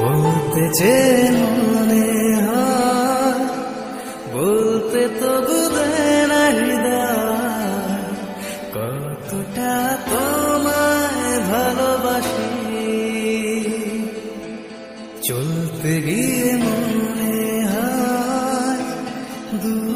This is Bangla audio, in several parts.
বলতে যে মনে হয় বলতে তো বুঝে না হৃদয় কতটা তোমায় ভালোবাসি চলতে গিয়ে মনে হয় দূর।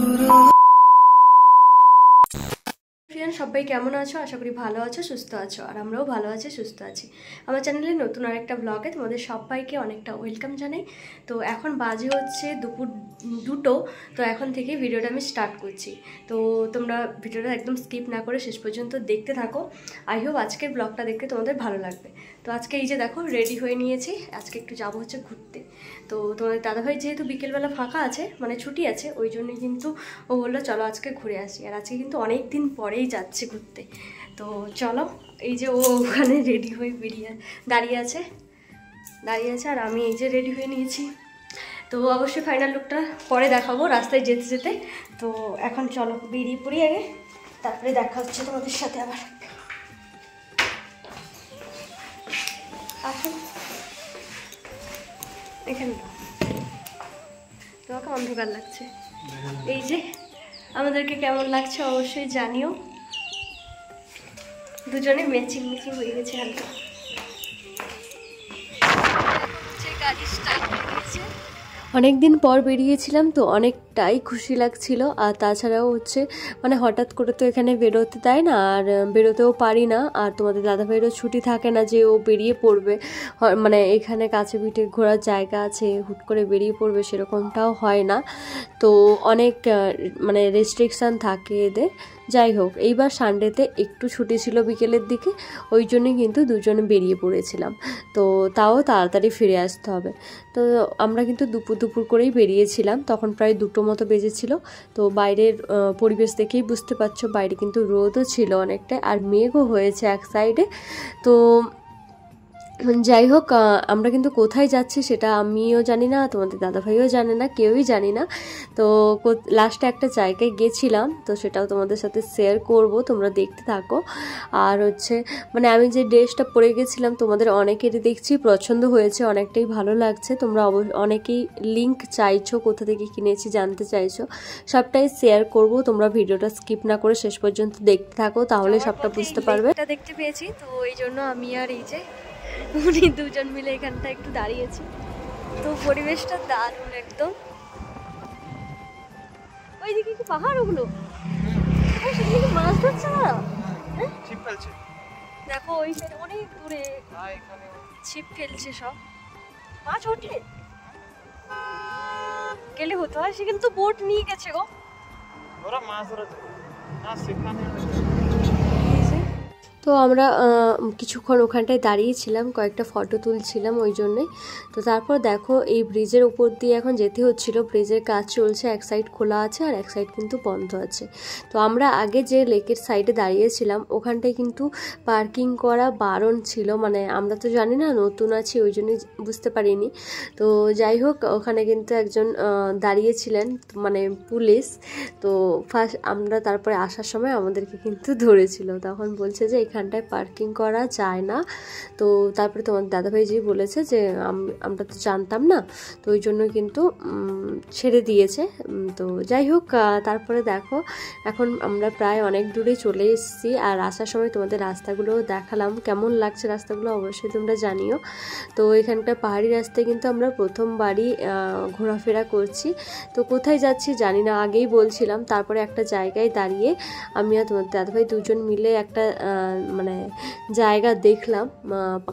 সবাই কেমন আছো? আশা করি ভালো আছো, সুস্থ আছো, আর আমরাও ভালো আছি, সুস্থ আছি। আমার চ্যানেলে নতুন আরেকটা ব্লগে তোমাদের সবাইকে অনেকটা ওয়েলকাম জানাই। তো এখন বাজে হচ্ছে দুপুর 2টো। তো এখন থেকে ভিডিওটা আমি স্টার্ট করছি। তো তোমরা ভিডিওটা একদম স্কিপ না করে শেষ পর্যন্ত দেখতে থাকো। আই হোপ আজকের ব্লগটা দেখতে তোমাদের ভালো লাগবে। তো আজকে এই যে দেখো রেডি হয়ে নিয়েছি, আজকে একটু যাবো হচ্ছে ঘুরতে। তো তোমাদের দাদাভাই যেহেতু বিকেলবেলা ফাঁকা আছে, মানে ছুটি আছে, ওই জন্যই কিন্তু ও বললো চলো আজকে ঘুরে আসি। আর আজকে কিন্তু অনেক দিন পরেই যাচ্ছে ঘুরতে। তো চলো, এই যে ও ওখানে রেডি হয়ে দাঁড়িয়ে আছে, আর আমি এই যে রেডি হয়ে নিয়েছি। তো অবশ্যই ফাইনাল লুকটা পরে দেখাবো রাস্তায় যেতে যেতে। তো এখন চলো বেরিয়ে পড়ি আগে, তারপরে দেখা হচ্ছে তোমাদের সাথে আবার। আসুন এখানে, তোমাকে অন্ধকার লাগছে। এই যে আমাদেরকে কেমন লাগছে অবশ্যই জানিও। দুজনে ম্যাচিং হয়ে গেছে হালকা। অনেক দিন পর বেরিয়েছিলাম, তো অনেকটাই খুশি লাগছিল। আর তাছাড়াও হচ্ছে মানে হঠাৎ করে তো এখানে বেরোতে দেয় না, আর বেরোতেও পারি না। আর তোমাদের দাদাভাইয়েরও ছুটি থাকে না যে ও বেরিয়ে পড়বে, মানে এখানে কাছে পিঠে ঘোরার জায়গা আছে হুট করে বেরিয়ে পড়বে, সেরকমটাও হয় না। তো অনেক মানে রেস্ট্রিকশান থাকে এদের। যাই হোক, এইবার সানডেতে একটু ছুটি ছিল বিকেলের দিকে, ওই জন্যই কিন্তু দুজনে বেরিয়ে পড়েছিলাম। তো তাও তাড়াতাড়ি ফিরে আসতে হবে। তো আমরা কিন্তু দুপুর করেই বেরিয়েছিলাম, তখন প্রায় 2টো মতো বেজেছিল। তো বাইরের পরিবেশ দেখেই বুঝতে পারছো, বাইরে কিন্তু রোদও ছিল অনেকটা, আর মেঘও হয়েছে এক সাইডে। তো যাই হোক, আমরা কিন্তু কোথায় যাচ্ছি সেটা আমিও জানি না, তোমাদের দাদাভাইও জানে না, কেউই জানি না। তো লাস্টে একটা জায়গায় গেছিলাম, তো সেটাও তোমাদের সাথে শেয়ার করব, তোমরা দেখতে থাকো। আর হচ্ছে মানে আমি যে ড্রেসটা পরে গেছিলাম তোমাদের অনেকেরই দেখছি পছন্দ হয়েছে, অনেকটাই ভালো লাগছে। তোমরা অনেকেই লিংক চাইছো, কোথা থেকে কিনেছি জানতে চাইছো, সবটাই শেয়ার করব। তোমরা ভিডিওটা স্কিপ না করে শেষ পর্যন্ত দেখতে থাকো, তাহলে সবটা বুঝতে পারবে। এটা দেখতে পেয়েছি, তো এই জন্য আমি আর এই যে উনি দুজন মিলে এখানটা একটু দাঁড়িয়েছি। তো পরিবেশটা দারুণ একদম। ওইদিকে কি পাহাড়? ওগুলো সেদিকে মাছ ধরছে না, ছিপ ফেলছে। দেখো ওই সাইড অনেক দূরে ছিপ ফেলছে, সব মাছ ওঠে। গেলে হতো, আর সে কিন্তু বোট নিয়ে গেছে গো, ওরা মাছ ধরেছে না সেখানে। তো আমরা কিছুক্ষণ ওখানটায় দাঁড়িয়েছিলাম, কয়েকটা ফটো তুলছিলাম ওই জন্যই। তো তারপর দেখো এই ব্রিজের উপর দিয়ে এখন যেতে হচ্ছিল, ব্রিজের কাজ চলছে, এক সাইড খোলা আছে আর এক সাইড কিন্তু বন্ধ আছে। তো আমরা আগে যে লেকের সাইডে দাঁড়িয়েছিলাম ওখানটায় কিন্তু পার্কিং করা বারণ ছিল, মানে আমরা তো জানি না, নতুন আছি ওই জন্যই বুঝতে পারিনি। তো যাই হোক, ওখানে কিন্তু একজন দাঁড়িয়েছিলেন, মানে পুলিশ। তো ফার্স্ট আমরা তারপরে আসার সময় আমাদেরকে কিন্তু ধরেছিল, তখন বলছে যে এখানটায় পার্কিং করা যায় না। তো তারপরে তোমার দাদাভাইজি বলেছে যে আমরা তো জানতাম না, তো ওই জন্য কিন্তু ছেড়ে দিয়েছে। তো যাই হোক, তারপরে দেখো এখন আমরা প্রায় অনেক দূরে চলে এসেছি। আর আসার সময় তোমাদের রাস্তাগুলো দেখালাম, কেমন লাগছে রাস্তাগুলো অবশ্যই তোমরা জানিও। তো এখানকার পাহাড়ি রাস্তায় কিন্তু আমরা প্রথমবারই ঘোরাফেরা করছি। তো কোথায় যাচ্ছি জানি না, আগেই বলছিলাম। তারপরে একটা জায়গায় দাঁড়িয়ে আমি আর তোমার দাদাভাই দুজন মিলে একটা মানে জায়গা দেখলাম,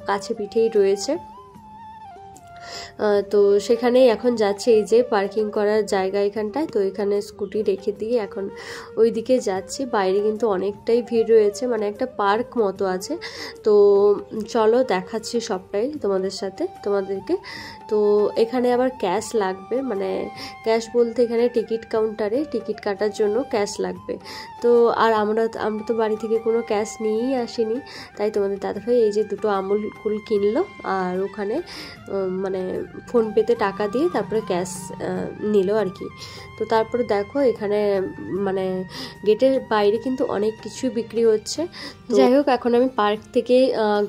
কাছে পিঠেই রয়েছে। তো সেখানেই এখন যাচ্ছে, এই যে পার্কিং করার জায়গা এখানটায়। তো এখানে স্কুটি রেখে দিয়ে এখন ওই দিকে যাচ্ছি। বাইরে কিন্তু অনেকটাই ভিড় রয়েছে, মানে একটা পার্ক মতো আছে। তো চলো দেখাচ্ছি সবটাই তোমাদেরকে। তো এখানে আবার ক্যাশ লাগবে, মানে ক্যাশ বলতে এখানে টিকিট কাউন্টারে টিকিট কাটার জন্য ক্যাশ লাগবে। তো আর আমরা তো বাড়ি থেকে কোনো ক্যাশ নিয়েই আসিনি, তাই তোমাদের দাদাভাই এই যে 2টো আমুল কুল কিনলো। আর ওখানে মানে ফোনপেতে টাকা দিয়ে তারপরে ক্যাশ নিল আর কি। তো তারপরে দেখো এখানে মানে গেটের বাইরে কিন্তু অনেক কিছুই বিক্রি হচ্ছে। যাই হোক, এখন আমি পার্ক থেকে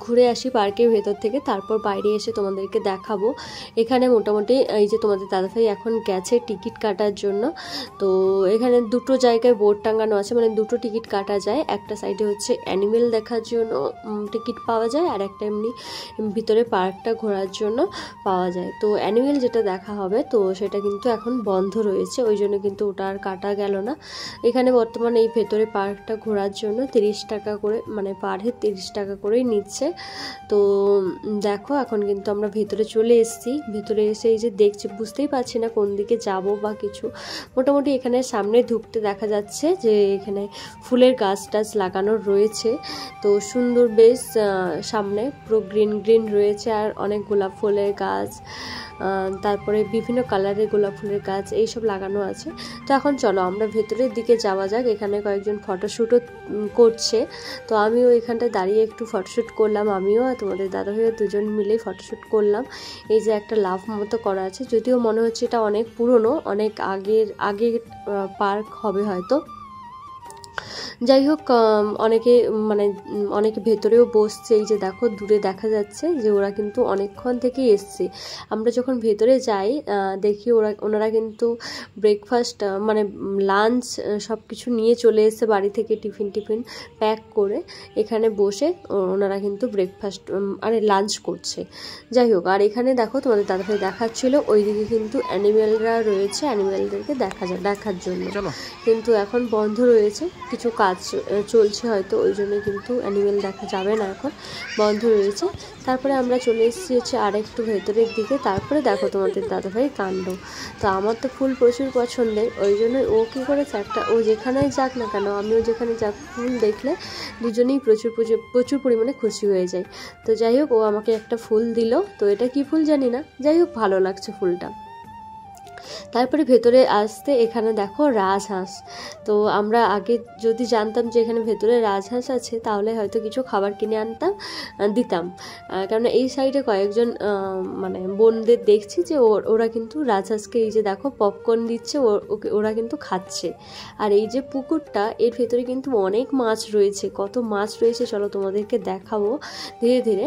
ঘুরে আসি, পার্কের ভেতর থেকে, তারপর বাইরে এসে তোমাদেরকে দেখাবো। এখানে মোটামুটি এই যে তোমাদের দাদাভাই এখন গেছে টিকিট কাটার জন্য। তো এখানে দুটো জায়গায় বোর্ড টাঙানো আছে, মানে দুটো টিকিট কাটা যায়। একটা সাইডে হচ্ছে অ্যানিমেল দেখার জন্য টিকিট পাওয়া যায়, আর একটা এমনি ভিতরে পার্কটা ঘোরার জন্য পাওয়া যায়। তো অ্যানিমেল যেটা দেখা হবে তো সেটা কিন্তু এখন বন্ধ রয়েছে, ওই জন্য কিন্তু ওটা আর কাটা গেল না। এখানে বর্তমানে এই ভেতরে পার্কটা ঘোরার জন্য 30 টাকা করে, মানে পার হেড 30 টাকা করেই নিচ্ছে। তো দেখো এখন কিন্তু আমরা ভেতরে চলে এসেছি। ভেতরে এসে এই যে দেখছি, বুঝতেই পারছি না কোন দিকে যাব বা কিছু। মোটামুটি এখানে সামনে ঢুকতে দেখা যাচ্ছে যে এখানে ফুলের গাছ টাছ লাগানো রয়েছে। তো সুন্দর বেশ, সামনে পুরো গ্রিন গ্রিন রয়েছে, আর অনেক গোলাপ ফুলের গাছ, তারপরে বিভিন্ন কালারের গোলাপ ফুলের গাছ এইসব লাগানো আছে। তো এখন চলো আমরা ভেতরের দিকে যাওয়া যাক। এখানে কয়েকজন ফটোশ্যুটও করছে, তো আমিও এখানটায় দাঁড়িয়ে একটু ফটোশ্যুট করলাম, আমিও আর তোমাদের দাদাভাইও দুজন মিলেই ফটোশ্যুট করলাম। এই যে একটা লাভ মতো করা আছে, যদিও মনে হচ্ছে এটা অনেক পুরনো, অনেক আগের পার্ক হবে হয়তো। যাই হোক, অনেকে ভেতরেও বসছে। এই যে দেখো দূরে দেখা যাচ্ছে যে ওরা কিন্তু অনেকক্ষণ থেকেই এসছে। আমরা যখন ভেতরে যাই দেখি ওনারা কিন্তু ব্রেকফাস্ট মানে লাঞ্চ সব কিছু নিয়ে চলে এসছে বাড়ি থেকে, টিফিন প্যাক করে এখানে বসে ওনারা কিন্তু ব্রেকফাস্ট লাঞ্চ করছে। যাই হোক, আর এখানে দেখো তোমাদের দাদাভাই দেখাচ্ছিল ওইদিকে কিন্তু অ্যানিমেলরা রয়েছে, অ্যানিমেলদেরকে দেখার জন্য, কিন্তু এখন বন্ধ রয়েছে, কিছু কাজ চলছে হয়তো, ওই জন্য কিন্তু অ্যানিমেল দেখা যাবে না, এখন বন্ধ রয়েছে। তারপরে আমরা চলে এসেছি হচ্ছে আর একটু ভেতরের দিকে। তারপরে দেখো তোমাদের দাদাভাই কাণ্ড। তো আমার তো ফুল প্রচুর পছন্দের, ওই জন্য ও কী করেছে, ও যেখানেই যাক না কেন, আমিও যেখানে যাক, ফুল দেখলে দুজনেই প্রচুর পরিমাণে খুশি হয়ে যায়। তো যাই হোক, ও আমাকে একটা ফুল দিল। তো এটা কি ফুল জানি না, যাই হোক ভালো লাগছে ফুলটা। তারপরে ভেতরে আসতে এখানে দেখো রাজহাঁস। তো আমরা আগে যদি জানতাম যে এখানে ভেতরে রাজহাঁস আছে তাহলে হয়তো কিছু খাবার কিনে দিতাম, কারণ এই সাইডে কয়েকজন মানে বোনদের দেখছি যে ওরা কিন্তু রাজহাঁসকে এই যে দেখো পপকর্ন দিচ্ছে, ওরা কিন্তু খাচ্ছে। আর এই যে পুকুরটা, এর ভেতরে কিন্তু অনেক মাছ রয়েছে, কত মাছ রয়েছে চলো তোমাদেরকে দেখাবো ধীরে ধীরে।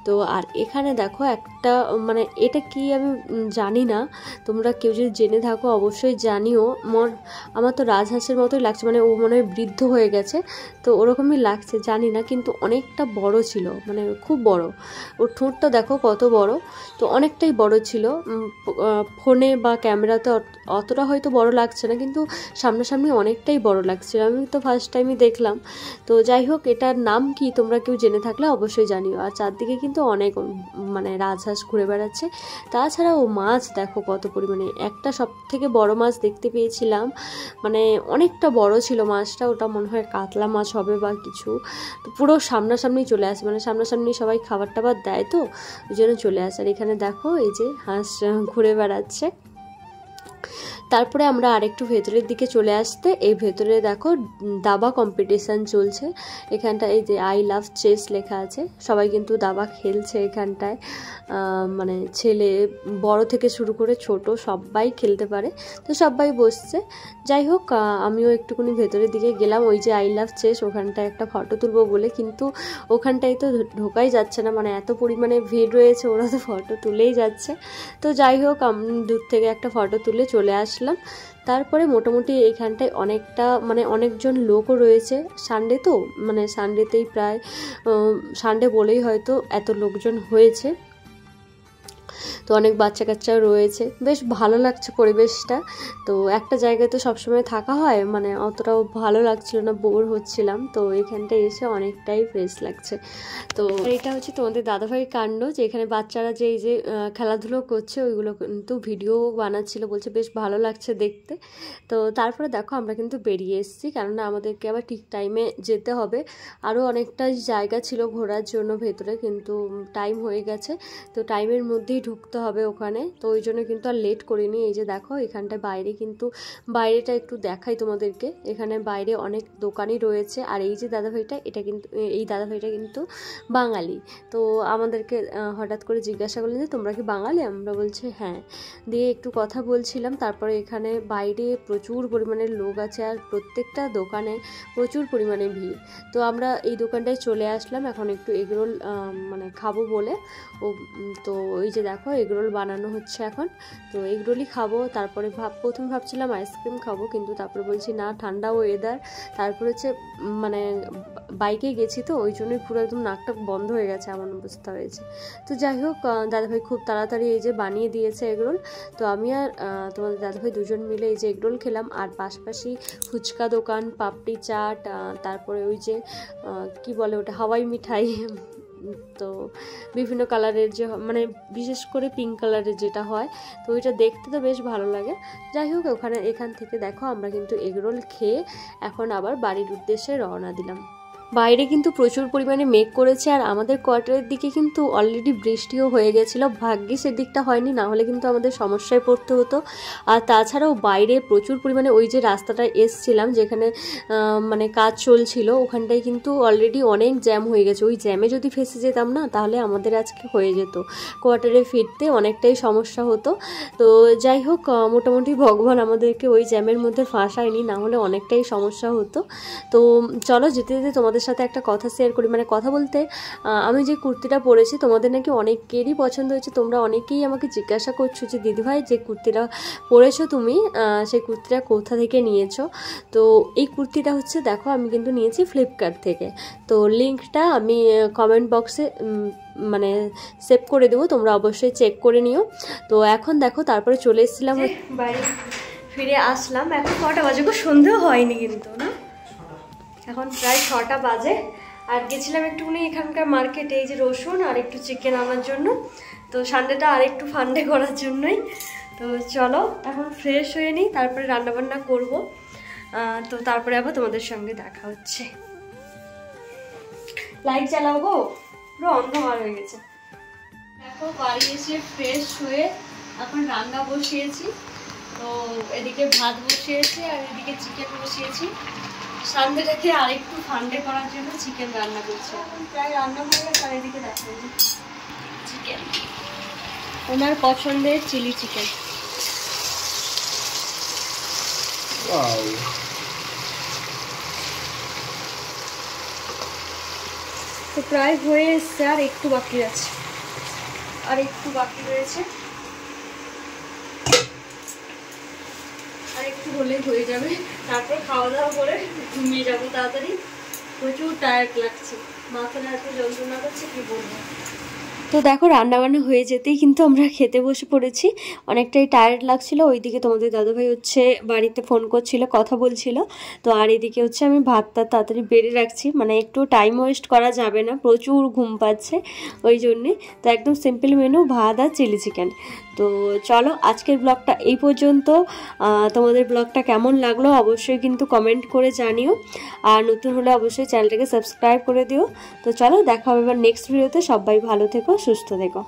তো আর এখানে দেখো একটা মানে এটা কি আমি জানি না, তোমরা কেউ যদি জেনে থাকো অবশ্যই জানিও। আমার তো রাজহাঁসের মতোই লাগছে, মানে ও মনে হয় বৃদ্ধ হয়ে গেছে, তো ওরকমই লাগছে, জানি না, কিন্তু অনেকটা বড় ছিল, মানে খুব বড়। ওর ঠোঁটটা দেখো কত বড়, তো অনেকটাই বড় ছিল। ফোনে বা ক্যামেরাতে অতটা হয়তো বড় লাগছে না, কিন্তু সামনাসামনি অনেকটাই বড় লাগছিল, আমি তো ফার্স্ট টাইমই দেখলাম। তো যাই হোক, এটার নাম কি তোমরা কেউ জেনে থাকলে অবশ্যই জানিও। আর চারদিকে কিন্তু অনেক মানে রাজহাঁস ঘুরে বেড়াচ্ছে। তাছাড়াও মাছ দেখো কত পরিমাণে, একটা সব থেকে বড় মাছ দেখতে পেয়েছিলাম, মানে অনেকটা বড় ছিল মাছটা, ওটা মনে হয় কাতলা মাছ হবে বা কিছু। তো পুরো সামনাসামনি চলে আসে, মানে সামনাসামনি সবাই খাবার টাবার দেয়, তো ওই জন্য চলে আসে। আর এখানে দেখো এই যে হাঁস ঘুরে বেড়াচ্ছে। তারপরে আমরা আরেকটু ভেতরের দিকে চলে আসতে এই ভেতরে দেখো দাবা কম্পিটিশান চলছে। এখানটা এই যে আই লাভ চেস লেখা আছে, সবাই কিন্তু দাবা খেলছে এখানটায়, মানে ছেলে বড় থেকে শুরু করে ছোট সবাই খেলতে পারে, তো সবাই বসছে। যাই হোক, আমিও একটুখানি ভেতরের দিকে গেলাম, ওই যে আই লাভ চেস ওখানটায় একটা ফটো তুলবো বলে, কিন্তু ওখানটায় তো ঢোকাই যাচ্ছে না, মানে এত পরিমাণে ভিড় রয়েছে, ওরা তো ফটো তুলেই যাচ্ছে। তো যাই হোক, আমি দূর থেকে একটা ফটো তুলে চলে আসলাম। তারপরে মোটামুটি এইখানটায় মানে অনেকজন লোকও রয়েছে, সানডে তো, মানে সানডেতেই প্রায় সানডে বলেই হয়তো এত লোকজন হয়েছে। তো অনেক বাচ্চা কাচ্চাও রয়েছে, বেশ ভালো লাগছে পরিবেশটা। তো একটা জায়গায় তো সবসময় থাকা হয়, মানে অতটাও ভালো লাগছিল না, বোর হচ্ছিলাম, তো এখানটায় এসে অনেকটাই ফ্রেশ লাগছে। তো এটা হচ্ছে তোমাদের দাদাভাইয়ের কাণ্ড, যে এখানে বাচ্চারা যে এই যে খেলাধুলো করছে ওইগুলো কিন্তু ভিডিও বানাচ্ছিল, বলছে বেশ ভালো লাগছে দেখতে। তো তারপরে দেখো আমরা কিন্তু বেরিয়ে এসেছি, কেননা আমাদেরকে আবার ঠিক টাইমে যেতে হবে। আরও অনেকটা জায়গা ছিল ঘোরার জন্য ভেতরে, কিন্তু টাইম হয়ে গেছে, তো টাইমের মধ্যেই ঢুকতে করতে হবে ওখানে, তো ওই জন্য কিন্তু আর লেট করিনি। এই যে দেখো এখানটায় বাইরে কিন্তু বাইরেটা একটু দেখাই তোমাদেরকে, এখানে বাইরে অনেক দোকানই রয়েছে। আর এই যে দাদাভাইটা, এটা কিন্তু এই দাদাভাইটা কিন্তু বাঙালি। তো আমাদেরকে হঠাৎ করে জিজ্ঞাসা করলেন যে তোমরা কি বাঙালি, আমরা বলছি হ্যাঁ। দিয়ে একটু কথা বলছিলাম, তারপরে এখানে বাইরে প্রচুর পরিমাণের লোক আছে আর প্রত্যেকটা দোকানে প্রচুর পরিমাণে ভিড়। তো আমরা এই দোকানটায় চলে আসলাম এখন একটু এগরোল মানে খাবো বলে। তো ওই যে দেখো এগরোল বানানো হচ্ছে এখন, তো এগরোলই খাবো। তারপরে প্রথমে ভাবছিলাম আইসক্রিম খাবো, কিন্তু তারপরে বলছি না, ঠান্ডা ওয়েদার, তারপরে হচ্ছে মানে বাইকে গেছি তো ওই জন্যই পুরো একদম নাকটা বন্ধ হয়ে গেছে, এমন অবস্থা হয়েছে। তো যাই হোক দাদাভাই খুব তাড়াতাড়ি এই যে বানিয়ে দিয়েছে এগরোল। তো আমি আর তোমাদের দাদাভাই দুজন মিলে এই যে এগরোল খেলাম। আর পাশাপাশি ফুচকা দোকান, পাপড়ি চাট, তারপরে ওই যে কি বলে ওটা, হাওয়াই মিঠাই, তো বিভিন্ন কালারের যে মানে বিশেষ করে পিঙ্ক কালারের যেটা হয়, তো ওইটা দেখতে তো বেশ ভালো লাগে। যাই হোক এখান থেকে দেখো আমরা কিন্তু এগরোল খেয়ে এখন আবার বাড়ির উদ্দেশ্যে রওনা দিলাম। বাইরে কিন্তু প্রচুর পরিমাণে মেঘ করেছে, আর আমাদের কোয়ার্টারের দিকে কিন্তু অলরেডি বৃষ্টিও হয়ে গেছিলো। ভাগ্যিস সেদিকটা হয়নি, না হলে কিন্তু আমাদের সমস্যায় পড়তে হতো। আর তাছাড়াও বাইরে প্রচুর পরিমাণে ওই যে রাস্তাটা এসছিলাম যেখানে মানে কাজ চলছিল, ওখানটায় কিন্তু অলরেডি অনেক জ্যাম হয়ে গেছে। ওই জ্যামে যদি ফেসে যেতাম না, তাহলে আমাদের আজকে হয়ে যেত, কোয়ার্টারে ফিরতে অনেকটাই সমস্যা হতো। তো যাই হোক মোটামুটি ভগবান আমাদেরকে ওই জ্যামের মধ্যে ফাঁসায়নি, না হলে অনেকটাই সমস্যা হতো। তো চলো যেতে যেতে তোমাদের সাথে একটা কথা শেয়ার করি, মানে কথা বলতে আমি যে কুর্তিটা পরেছি তোমাদের নাকি অনেকেরই পছন্দ হয়েছে। তোমরা অনেকেই আমাকে জিজ্ঞাসা করছো যে দিদিভাই যে কুর্তিটা পরেছো তুমি, সেই কুর্তিটা কোথা থেকে নিয়েছো। তো এই কুর্তিটা হচ্ছে দেখো আমি কিন্তু নিয়েছি ফ্লিপকার্ট থেকে। তো লিঙ্কটা আমি কমেন্ট বক্সে মানে সেভ করে দেবো, তোমরা অবশ্যই চেক করে নিও। তো এখন দেখো তারপরে চলে এসেছিলাম বাড়ি, ফিরে আসলাম। এখন কটা বাজে গো, সন্ধ্যেও হয়নি কিন্তু না, এখন প্রায় 6টা বাজে। আর গেছিলাম একটুখানি এখানকার মার্কেটে এই যে রসুন আর একটু চিকেন আনার জন্য, তো সানডেটা আর একটু ফান্ডে করার জন্যই। তো চলো এখন ফ্রেশ হয়ে নিই, তারপরে রান্নাবান্না করব। তো তারপরে আবার তোমাদের সঙ্গে দেখা হচ্ছে। লাইট জ্বালাও গো, পুরো অন্ধকার হয়ে গেছে। দেখো বাড়ি এসে ফ্রেশ হয়ে এখন রান্না বসিয়েছি। তো এদিকে ভাত বসিয়েছি আর এদিকে চিকেন বসিয়েছি। সানডেটাকে আরেকটু ফান্ডে করার জন্য চিকেন রান্না করছি। এখন প্রায় রান্না হয়ে গেছে। আর এদিকে দেখো চিকেন, ওনার পছন্দের চিলি চিকেন। তো প্রায় হয়ে এসছে, আর একটু বাকি আছে, আর একটু বাকি রয়েছে, আর একটু হলেই হয়ে যাবে। তারপর খাওয়া দাওয়া করে ঘুমিয়ে যাবো তাড়াতাড়ি। প্রচুর টায়ার্ড লাগছে, মাথাটা এত যন্ত্রণা করছে কি বলবো। তো দেখো রান্নাবান্না হয়ে যেতেই কিন্তু আমরা খেতে বসে পড়েছি। অনেকটাই টায়ার্ড লাগছিল। ওইদিকে তোমাদের দাদাভাই হচ্ছে বাড়িতে ফোন করছিল, কথা বলছিল। তো আর এদিকে হচ্ছে আমি ভাতটা তাড়াতাড়ি বেড়ে রাখছি, মানে একটু টাইম ওয়েস্ট করা যাবে না, প্রচুর ঘুম পাচ্ছে ওই জন্যে। তো একদম সিম্পল মেনু, ভাত আর চিলি চিকেন। তো চলো আজকের ব্লগটা এই পর্যন্ত। তোমাদের ব্লগটা কেমন লাগলো অবশ্যই কিন্তু কমেন্ট করে জানিও, আর নতুন হলে অবশ্যই চ্যানেলটাকে সাবস্ক্রাইব করে দিও। তো চলো দেখা হবে এবার নেক্সট ভিডিওতে। সবাই ভালো থেকো, সুস্থ থেকো।